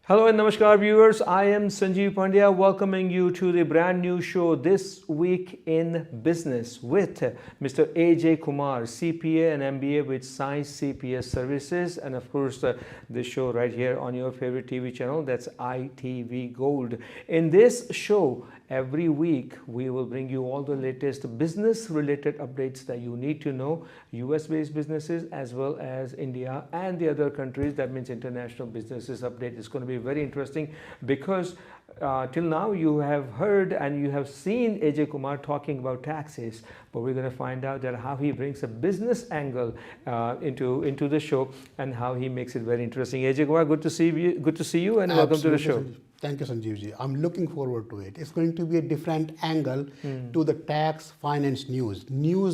Hello and namaskar viewers, I am Sanjeev Pandya welcoming you to the brand new show This Week in Business with Mr. Ajay Kumar, CPA and MBA with Science CPA Services, and of course this show right here on your favorite TV channel, that's ITV Gold. In this show, every week we will bring you all the latest business related updates that you need to know, US based businesses as well as India and the other countries. That means international businesses update is going to be very interesting because till now you have heard and you have seen Ajay Kumar talking about taxes, but we're going to find out that how he brings a business angle into the show and how he makes it very interesting. Ajay Kumar, good to see you and welcome to the show. Thank you, Sanjeev ji. I'm looking forward to it. It's going to be a different angle to the tax finance news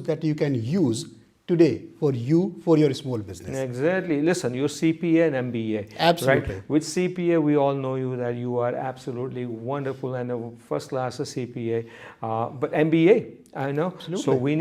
that you can use today for your small business. Exactly. Listen, you're CPA and MBA. Absolutely. Right? With CPA, we all know you that you are absolutely wonderful and a first class CPA. But MBA, I know. Absolutely. So we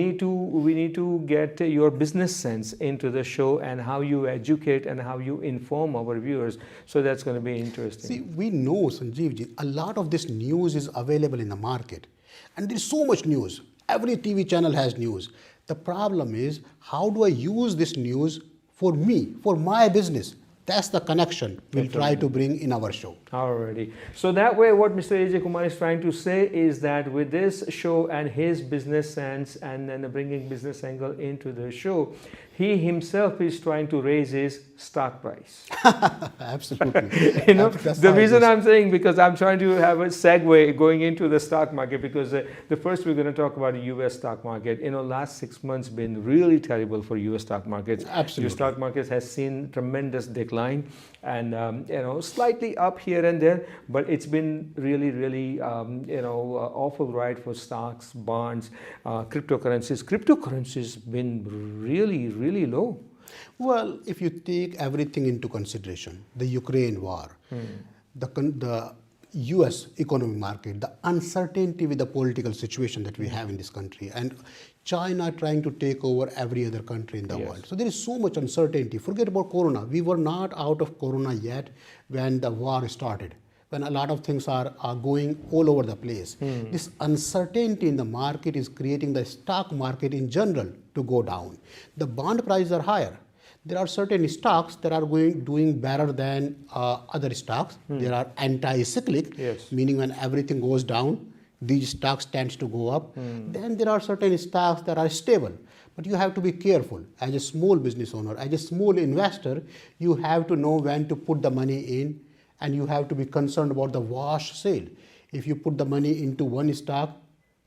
need to get your business sense into the show and how you educate and how you inform our viewers. So that's going to be interesting. See, we know, Sanjeev ji, a lot of this news is available in the market. And there's so much news. Every TV channel has news. The problem is, how do I use this news for me, for my business? That's the connection we'll try to bring in our show. Alrighty. So that way, what Mr. Ajay Kumar is trying to say is that with this show and his business sense and then bringing business angle into the show, he himself is trying to raise his stock price. Absolutely. You know, the reason I'm saying, because I'm trying to have a segue going into the stock market, because the first we're going to talk about the US stock market. You know, last 6 months been really terrible for US stock markets. Absolutely. Your stock markets has seen tremendous decline and you know, slightly up here and there, but it's been really you know, awful ride for stocks, bonds, cryptocurrencies. Cryptocurrencies been really low. Well, if you take everything into consideration, the Ukraine war, the US economic market, the uncertainty with the political situation that we have in this country, and China trying to take over every other country in the world. So there is so much uncertainty. Forget about Corona. We were not out of Corona yet when the war started, when a lot of things are going all over the place. This uncertainty in the market is creating the stock market in general to go down. The bond prices are higher. There are certain stocks that are doing better than other stocks. There are anti-cyclic, meaning when everything goes down, these stocks tends to go up. Then there are certain stocks that are stable. But you have to be careful. As a small business owner, as a small investor, you have to know when to put the money in, and you have to be concerned about the wash sale. If you put the money into one stock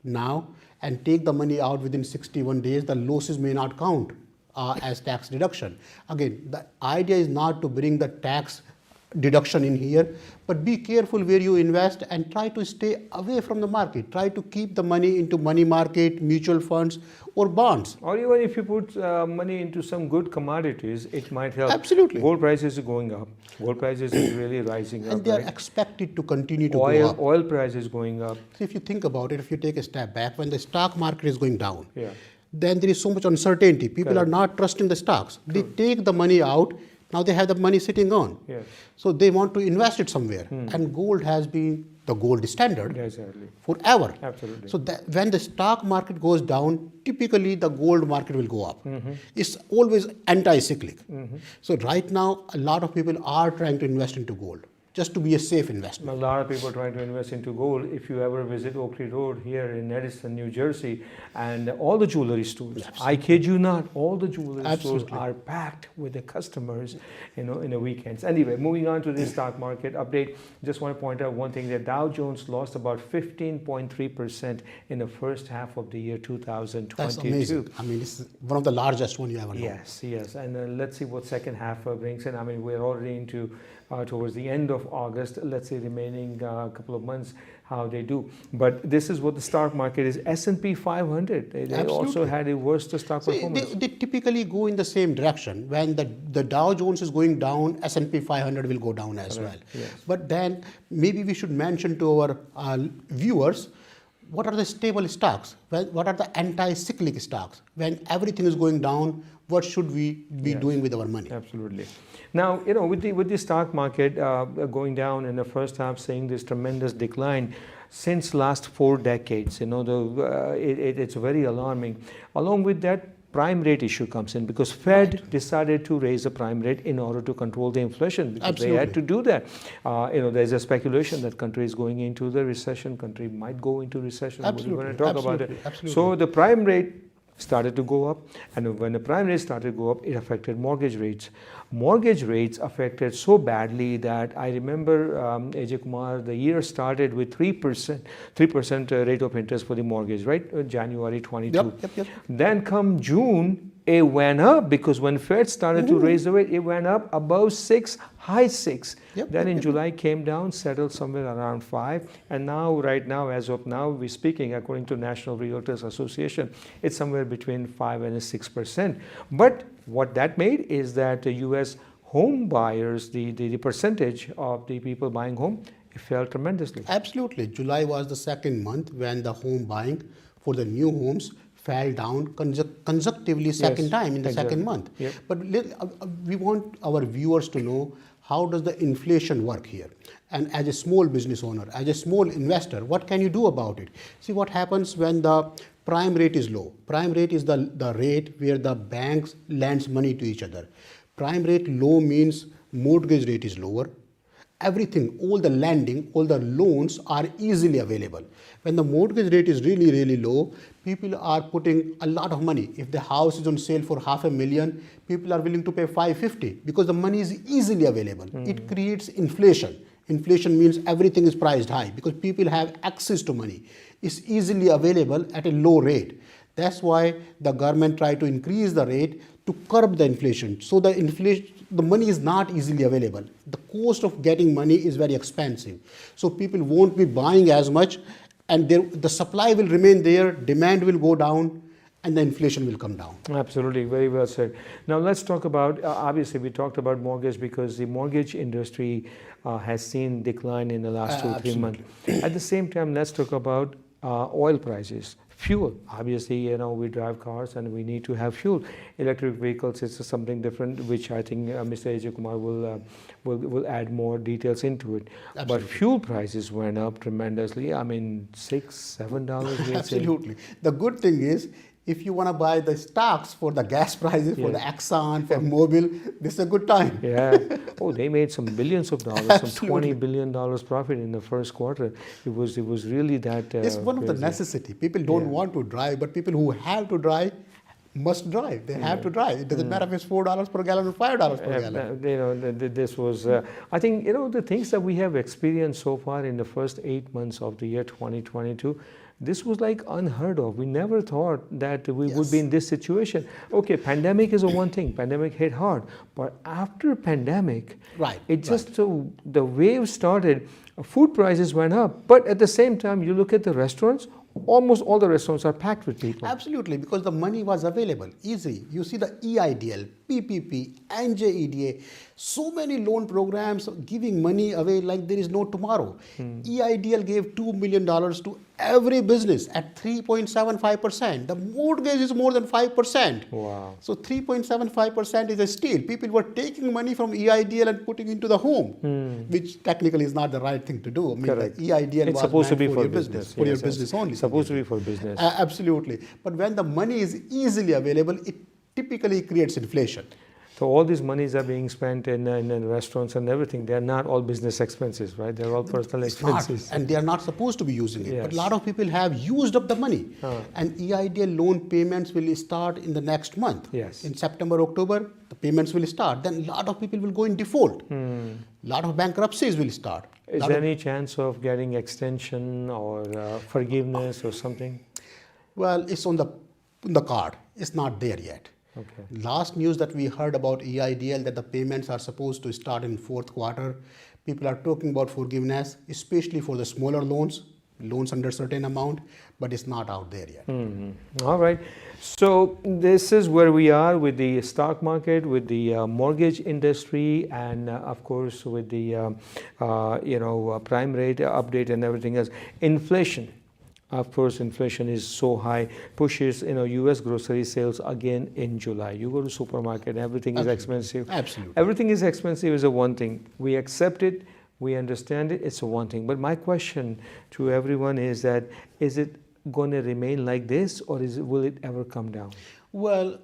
now and take the money out within 61 days, the losses may not count as tax deduction. Again, the idea is not to bring the tax deduction in here, but be careful where you invest and try to stay away from the market. Try to keep the money into money market, mutual funds, or bonds. Or even if you put money into some good commodities, it might help. Absolutely. Gold prices are going up. Gold prices is really rising up. And they are expected to continue to go up. Oil price is going up. So if you think about it, if you take a step back, when the stock market is going down, then there is so much uncertainty. People are not trusting the stocks. They take the money out. Now they have the money sitting on. So they want to invest it somewhere. And gold has been the gold standard forever. Absolutely. So that when the stock market goes down, typically the gold market will go up. It's always anti-cyclic. So right now, a lot of people are trying to invest into gold, just to be a safe investment. A lot of people are trying to invest into gold. If you ever visit Oakley Road here in Edison, New Jersey, and all the jewelry stores, I kid you not, all the jewelry stores are packed with the customers, you know, in the weekends. Anyway, moving on to the stock market update, just want to point out one thing, that Dow Jones lost about 15.3% in the first half of the year 2022. That's amazing. I mean, this is one of the largest one you ever know. Yes. And let's see what second half brings in. I mean, we're already into towards the end of August, let's say remaining couple of months, how they do. But this is what the stock market is. S&P 500, they also had a worse stock performance. They typically go in the same direction. When the Dow Jones is going down, S&P 500 will go down as well. But then maybe we should mention to our viewers, what are the stable stocks? What are the anti-cyclic stocks? When everything is going down, what should we be doing with our money. Absolutely. Now, with the stock market going down in the first half, seeing this tremendous decline since last 4 decades, it's very alarming. Along with that, prime rate issue comes in because Fed decided to raise the prime rate in order to control the inflation because they had to do that. There's a speculation that country is going into the recession. Country might go into recession. Absolutely. We're going to talk about it. Absolutely. So the prime rate started to go up, and when the prime rate started to go up, it affected mortgage rates. Mortgage rates affected so badly that I remember, Ajay Kumar, the year started with 3% rate of interest for the mortgage, right? January 22. Yep. Then come June, it went up because when Fed started to raise the rate, it went up above 6, high 6. Then in July came down, settled somewhere around 5, and now, right now, as of now, we're speaking, according to National Realtors Association, it's somewhere between 5 and 6%. But what that made is that the U.S. home buyers, the percentage of the people buying home, it fell tremendously. Absolutely. July was the second month when the home buying for the new homes fell down consecutively second time in the second month. But we want our viewers to know how does the inflation work here. And as a small business owner, as a small investor, what can you do about it? See what happens when the prime rate is low. Prime rate is the rate where the banks lends money to each other. Prime rate low means mortgage rate is lower. Everything, all the lending, all the loans are easily available. When the mortgage rate is really, really low, people are putting a lot of money. If the house is on sale for $500,000, people are willing to pay $550 because the money is easily available. It creates inflation. Inflation means everything is priced high because people have access to money. It's easily available at a low rate. That's why the government tried to increase the rate to curb the inflation. So the money is not easily available. The cost of getting money is very expensive. So people won't be buying as much, and the supply will remain there, demand will go down, and the inflation will come down. Absolutely, very well said. Now let's talk about, obviously we talked about mortgage because the mortgage industry has seen decline in the last 2-3 months. At the same time, let's talk about oil prices. Fuel, obviously, we drive cars and we need to have fuel. Electric vehicles is something different, which I think Mr. Ajay Kumar will add more details into it. Absolutely. But fuel prices went up tremendously. I mean, $6-7. Absolutely. The good thing is, if you want to buy the stocks for the gas prices, for the Exxon, for Mobil, this is a good time. Oh, they made some billions of dollars, some $20 billion profit in the first quarter. It was really that. It's one of the crazy. necessity. People don't want to drive, but people who have to drive must drive. They have to drive. It doesn't matter if it's $4 per gallon or $5 per gallon. This was, I think, the things that we have experienced so far in the first 8 months of the year 2022, this was like unheard of. We never thought that we would be in this situation. Okay, pandemic is a one thing. Pandemic hit hard. But after pandemic, the wave started, food prices went up. But at the same time, you look at the restaurants, almost all the restaurants are packed with people. Absolutely, because the money was available, easy. You see the EIDL, PPP, NJEDA, so many loan programs giving money away like there is no tomorrow. EIDL gave $2 million to every business at 3.75%. The mortgage is more than 5%. Wow. So 3.75% is a steal. People were taking money from EIDL and putting into the home, which technically is not the right thing to do. I mean, correct. The EIDL it's was supposed to be for for your business. for your business only. It's supposed to be for business. Absolutely. But when the money is easily available, it typically creates inflation. So all these monies are being spent in restaurants and everything. They are not all business expenses, right? They're all personal expenses. And they are not supposed to be using it. Yes. But a lot of people have used up the money. And EIDL loan payments will start in the next month. Yes. In September, October, the payments will start. Then a lot of people will go in default. A lot of bankruptcies will start. Is there any chance of getting extension or forgiveness or something? Well, it's on the card. It's not there yet. Okay. Last news that we heard about EIDL that the payments are supposed to start in fourth quarter. People are talking about forgiveness, especially for the smaller loans under certain amount, but it's not out there yet. All right. So this is where we are with the stock market, with the mortgage industry, and of course with the prime rate update and everything else. Inflation. of course, inflation is so high, pushes U.S. grocery sales again in July. You go to supermarket, everything is expensive. Absolutely. Everything is expensive is a one thing. We accept it, we understand it, it's a one thing. But my question to everyone is that, is it going to remain like this, or will it ever come down? Well,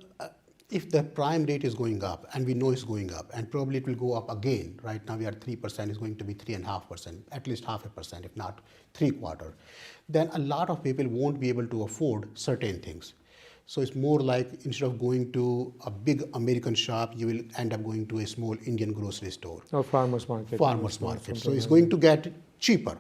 if the prime rate is going up, and we know it's going up, and probably it will go up again. Right now we are 3%, it's going to be 3.5%, at least 0.5%, if not 3/4. Then a lot of people won't be able to afford certain things. So it's more like, instead of going to a big American shop, you will end up going to a small Indian grocery store. Or farmer's market. Farmer's market. So it's going to get cheaper.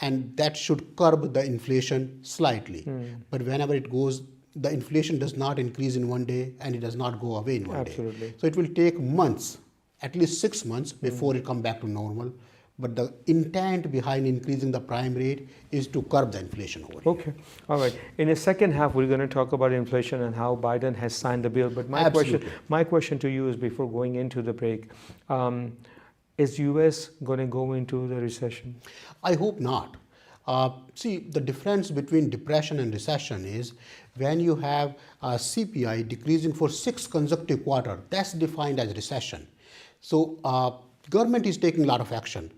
And that should curb the inflation slightly. But whenever it goes, the inflation does not increase in one day, and it does not go away in one day. So it will take months, at least 6 months, before it come back to normal. But the intent behind increasing the prime rate is to curb the inflation over here. Okay, all right. In the second half, we're going to talk about inflation and how Biden has signed the bill. But my question to you is, before going into the break, is U.S. going to go into the recession? I hope not. See, the difference between depression and recession is when you have CPI decreasing for 6 consecutive quarters, that's defined as recession. So government is taking a lot of action.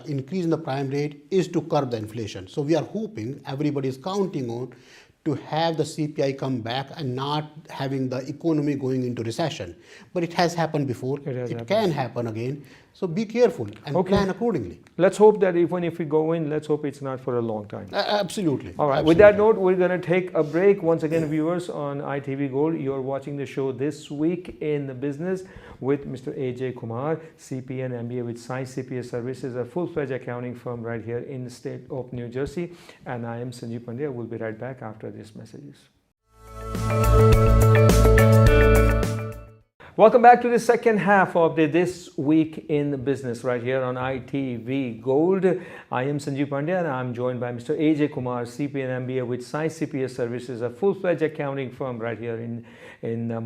Increasing the prime rate is to curb the inflation. So we are hoping, everybody is counting on, to have the CPI come back and not having the economy going into recession. But it has happened before. It can happen again. So be careful and plan accordingly. Let's hope that even if we go in, let's hope it's not for a long time. Absolutely. All right. Absolutely. With that note, we're going to take a break. Once again, viewers on ITV Gold, you're watching the show This Week in the Business with Mr. Ajay Kumar, CPA and MBA with Science CPA Services, a full-fledged accounting firm right here in the state of New Jersey. And I am Sanjeev Pandya. We'll be right back after these messages. Welcome back to the second half of the This Week in Business right here on ITV Gold. I am Sanjeev Pandya and I'm joined by Mr. Ajay Kumar, CPA and MBA with Science CPA Services, a full-fledged accounting firm right here in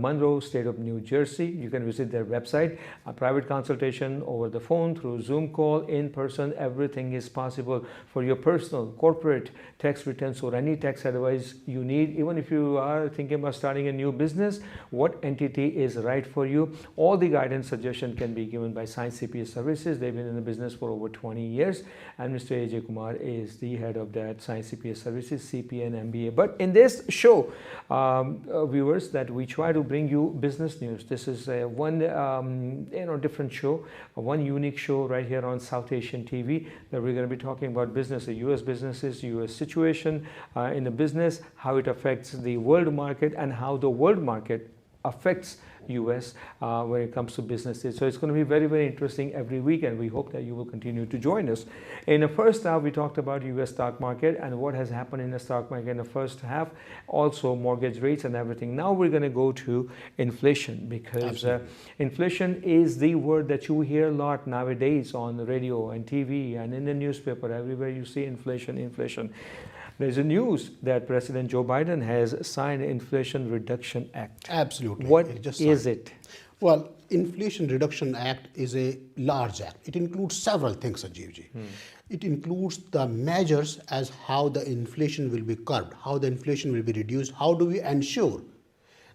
Monroe, state of New Jersey. You can visit their website, a private consultation over the phone, through Zoom call, in person. Everything is possible for your personal, corporate tax returns or any tax advice you need. Even if you are thinking about starting a new business, what entity is right for you? All the guidance suggestion can be given by Science CPA Services. They've been in the business for over 20 years, and Mr. Ajay Kumar is the head of that Science CPA Services, CPA and MBA. But in this show, viewers, that we try to bring you business news. This is one different show, one unique show right here on South Asian TV, that we're going to be talking about business, U.S. businesses, U.S. situation in the business, how it affects the world market, and how the world market affects US when it comes to businesses. So it's going to be very, very interesting every week, and we hope that you will continue to join us. In the first half, we talked about US stock market and what has happened in the stock market in the first half, also mortgage rates and everything. Now we're going to go to inflation, because inflation is the word that you hear a lot nowadays on the radio and TV and in the newspaper. Everywhere you see inflation, inflation. There's a news that President Joe Biden has signed an Inflation Reduction Act. Absolutely. What is it? Well, Inflation Reduction Act is a large act. It includes several things, Ajay. It includes the measures as how the inflation will be curbed, how the inflation will be reduced, how do we ensure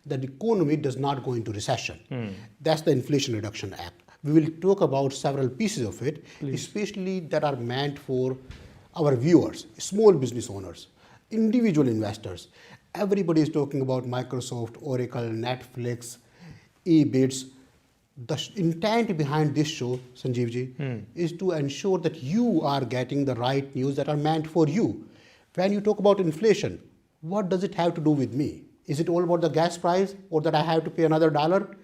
that the economy does not go into recession. That's the Inflation Reduction Act. We will talk about several pieces of it, especially that are meant for our viewers, small business owners, individual investors. Everybody is talking about Microsoft, Oracle, Netflix, eBids. The intent behind this show, Sanjeevji, is to ensure that you are getting the right news that are meant for you. When you talk about inflation, what does it have to do with me? Is it all about the gas price, or that I have to pay another $1?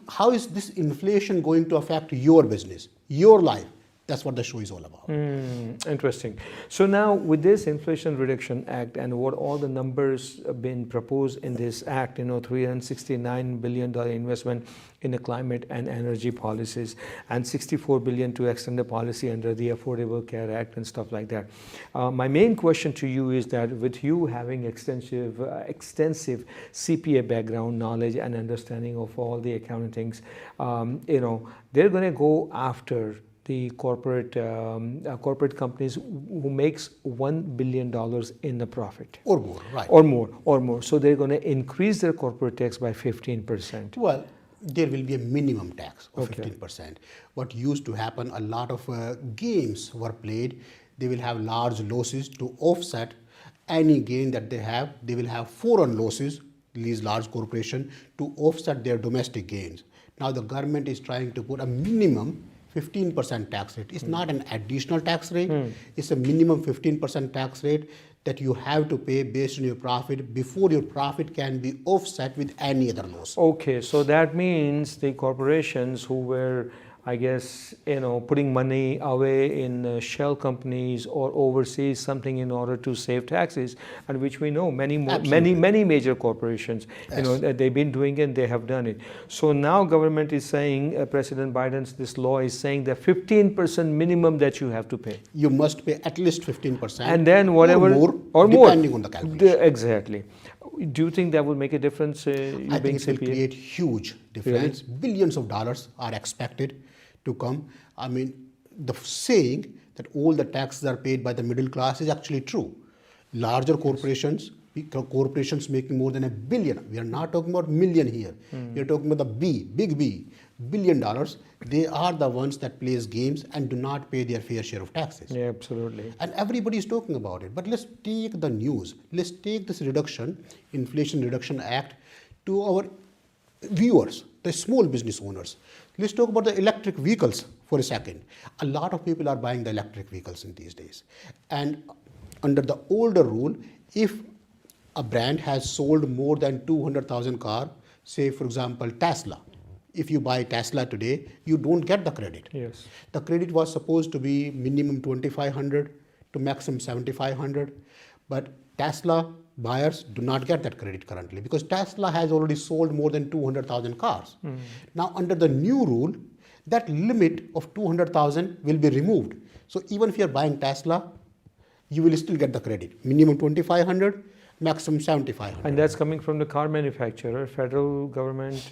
How is this inflation going to affect your business, your life? That's what the show is all about. Interesting. So now, with this Inflation Reduction Act and what all the numbers been proposed in this act, $369 billion investment in the climate and energy policies, and $64 billion to extend the policy under the Affordable Care Act and stuff like that. My main question to you is that, with you having extensive CPA background knowledge and understanding of all the accounting things, they're going to go after the corporate companies who makes $1 billion in the profit. Or more, right. Or more. So they're going to increase their corporate tax by 15%. Well, there will be a minimum tax of Okay. 15%. What used to happen, a lot of games were played. They will have large losses to offset any gain that they have. They will have foreign losses, these large corporations, to offset their domestic gains. Now the government is trying to put a minimum 15% tax rate. It's not an additional tax rate. It's a minimum 15% tax rate that you have to pay based on your profit before your profit can be offset with any other loss. Okay, so that means the corporations who were, I guess, putting money away in shell companies or overseas something in order to save taxes, and which we know many major corporations, Yes. they've been doing it, they have done it. So now government is saying, President Biden's this law is saying that 15% minimum that you have to pay. You must pay at least 15%. And then whatever or more, depending on the calculation. Exactly. Do you think that will make a difference? I You think being it will CPA? create huge difference. Billions of dollars are expected to come. I mean, the saying that all the taxes are paid by the middle class is actually true. Larger corporations making more than $1 billion. We are not talking about million here. We are talking about the big B, $1 billion. They are the ones that plays games and do not pay their fair share of taxes. Yeah, absolutely. And everybody is talking about it. But let's take the news. Let's take this Inflation Reduction Act, to our viewers, the small business owners. Let's talk about the electric vehicles for a second. A lot of people are buying the electric vehicles in these days. And under the older rule, if a brand has sold more than 200,000 cars, say for example Tesla, if you buy Tesla today, you don't get the credit. Yes. The credit was supposed to be minimum 2,500 to maximum 7,500, but Tesla buyers do not get that credit currently because Tesla has already sold more than 200,000 cars. Now under the new rule, that limit of 200,000 will be removed. So even if you are buying Tesla, you will still get the credit. Minimum 2,500, maximum 7,500. And that's coming from the car manufacturer. Federal government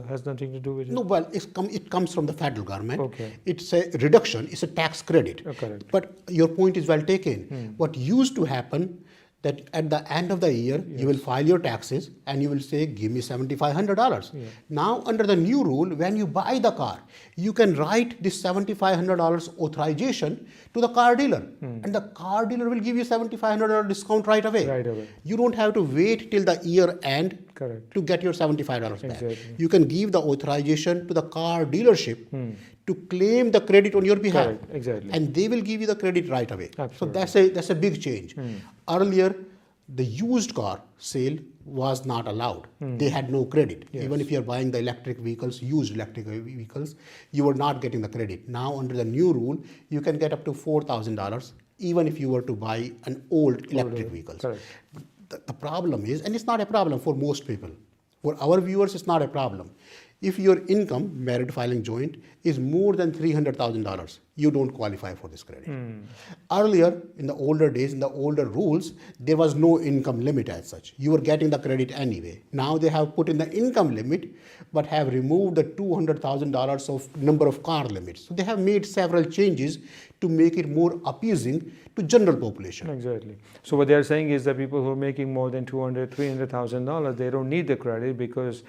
has nothing to do with it. No, well, it comes from the federal government. Okay. It's a reduction, it's a tax credit. Correct. But your point is well taken. What used to happen, that at the end of the year, you will file your taxes and you will say, give me $7,500. Now, under the new rule, when you buy the car, you can write this $7,500 authorization to the car dealer. And the car dealer will give you $7,500 discount right away. Right away. You don't have to wait till the year end Correct. to get your $75 back. Exactly. You can give the authorization to the car dealership to claim the credit on your behalf. Correct. Exactly. And they will give you the credit right away. Absolutely. So that's a big change. Earlier, the used car sale was not allowed. They had no credit. Yes. Even if you are buying the electric vehicles, used electric vehicles, you were not getting the credit. Now, under the new rule, you can get up to $4,000 even if you were to buy an old electric vehicles. Correct. The problem is, and it's not a problem for most people. For our viewers, it's not a problem. If your income, married filing joint, is more than $300,000, you don't qualify for this credit. Earlier, in the older days, in the older rules, there was no income limit as such. You were getting the credit anyway. Now they have put in the income limit, but have removed the $200,000 of number of car limits. So they have made several changes to make it more appeasing to general population. Exactly. So what they're saying is that people who are making more than $300,000, they don't need the credit because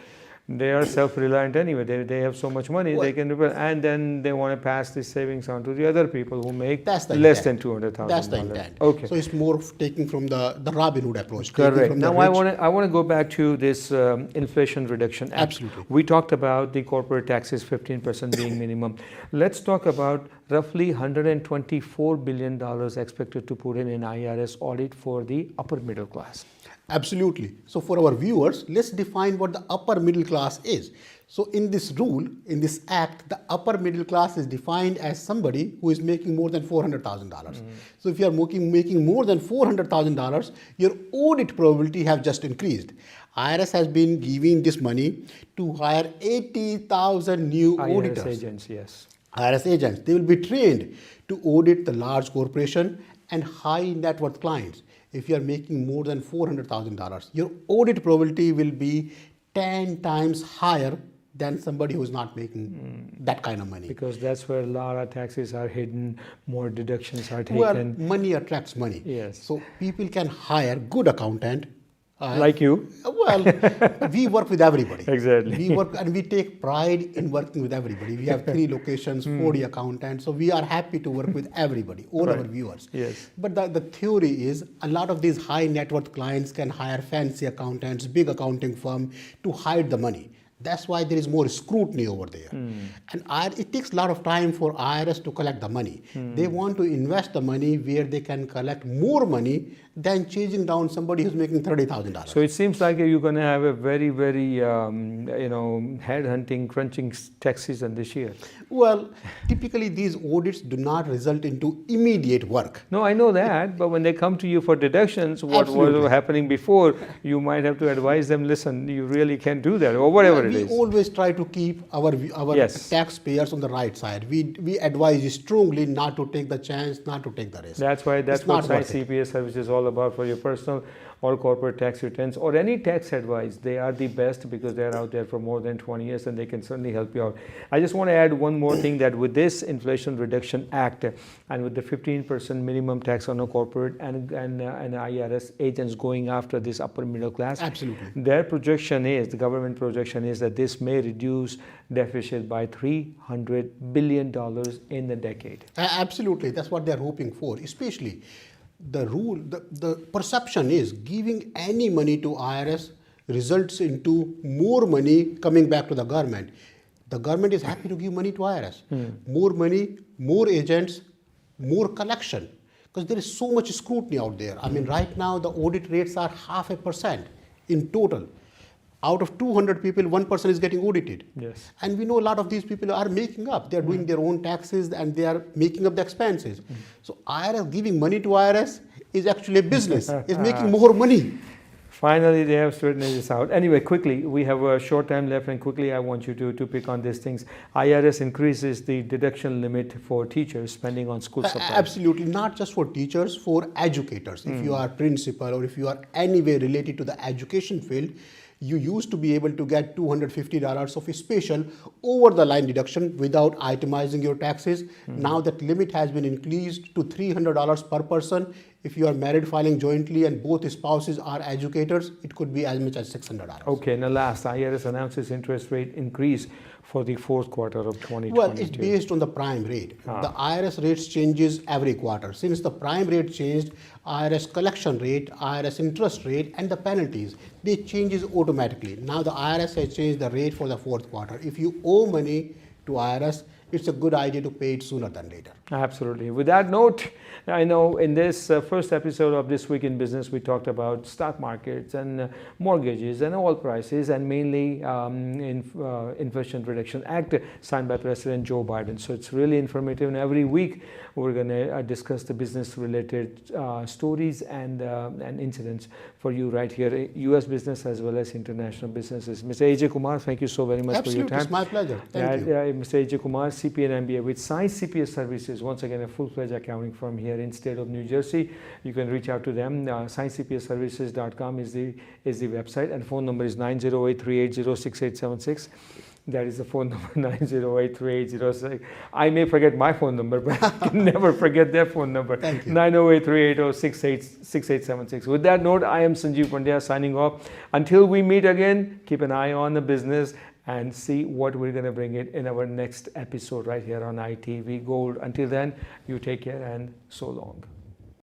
they are self-reliant anyway. They have so much money they can do it, and then they want to pass this savings on to the other people who make less than $200,000. That's the intent. Okay. So it's more of taking from the Robin Hood approach. Correct. Now I want to go back to this Inflation Reduction Act. Absolutely. We talked about the corporate taxes 15% being minimum. Let's talk about roughly $124 billion expected to put in an IRS audit for the upper middle class. Absolutely. So for our viewers, let's define what the upper middle class is. So in this rule, in this act, the upper middle class is defined as somebody who is making more than $400,000. So if you are making more than $400,000, your audit probability have just increased. IRS has been giving this money to hire 80,000 new auditors. IRS agents, yes. IRS agents, they will be trained to audit the large corporation and high net worth clients. If you are making more than $400,000, your audit probability will be 10 times higher than somebody who's not making that kind of money. Because that's where a lot of taxes are hidden, more deductions are taken. Well, money attracts money. Yes. So people can hire good accountant. Like you. Well, we work with everybody. Exactly. We work and we take pride in working with everybody. We have 3 locations, 40 accountants. So we are happy to work with everybody, all Right. our viewers. Yes. But the theory is a lot of these high net worth clients can hire fancy accountants, big accounting firm to hide the money. That's why there is more scrutiny over there. And it takes a lot of time for IRS to collect the money. They want to invest the money where they can collect more money than chasing down somebody who's making $30,000. So it seems like you're going to have a very, very, head hunting, crunching tax season this year. Well, typically these audits do not result into immediate work. No, I know that, but when they come to you for deductions, what Absolutely. was happening before, you might have to advise them, listen, you really can't do that, or whatever it We is. always try to keep our Yes. taxpayers on the right side. We advise you strongly not to take the chance, not to take the risk. That's why that's It's what not Science worth it. CPA service is all about for your personal or corporate tax returns or any tax advice. They are the best because they're out there for more than 20 years and they can certainly help you out. I just want to add one more thing, that with this Inflation Reduction Act and with the 15% minimum tax on a corporate and IRS agents going after this upper middle class, Absolutely. their projection is, the government projection is that this may reduce deficit by $300 billion in the decade. Absolutely, that's what they're hoping for. Especially the perception is giving any money to IRS results into more money coming back to the government. The government is happy to give money to IRS. More money, more agents, more collection. Because there is so much scrutiny out there. I mean, right now the audit rates are 0.5% in total. Out of 200 people, 1 person is getting audited. Yes. And we know a lot of these people are making up. They are doing their own taxes and they are making up the expenses. So IRS giving money to IRS is actually a business. It's making more money. Finally, they have straightened this out. Anyway, quickly, we have a short time left, and quickly I want you to pick on these things. IRS increases the deduction limit for teachers spending on school supplies. Absolutely, not just for teachers, for educators. If you are principal or if you are anywhere related to the education field, you used to be able to get $250 of a special over the line deduction without itemizing your taxes. Now that limit has been increased to $300 per person. If you are married filing jointly and both spouses are educators, it could be as much as $600. Okay, now last, IRS announces interest rate increase for the fourth quarter of 2022. Well, it's based on the prime rate. The IRS rates changes every quarter. Since the prime rate changed, IRS collection rate, IRS interest rate, and the penalties, they changes automatically. Now the IRS has changed the rate for the fourth quarter. If you owe money to IRS, it's a good idea to pay it sooner than later. Absolutely. With that note, I know in this first episode of This Week in Business, we talked about stock markets and mortgages and oil prices and mainly Inflation Reduction Act signed by President Joe Biden. So it's really informative, and every week we're going to discuss the business-related stories and incidents for you right here, U.S. business as well as international businesses. Mr. Ajay Kumar, thank you so very much for your time. Absolutely, it's my pleasure. Thank you. Mr. Ajay Kumar, CPA and MBA with Science CPA Services, once again a full-fledged accounting firm here in state of New Jersey. You can reach out to them. ScienceCPAServices.com is the website, and phone number is 908-380-6876. That is the phone number, 908-380. I may forget my phone number, but I can never forget their phone number. Thank you. 908-380-6876. With that note, I am Sanjeev Pandya signing off. Until we meet again, keep an eye on the business and see what we're going to bring it in our next episode right here on ITV Gold. Until then, you take care and so long.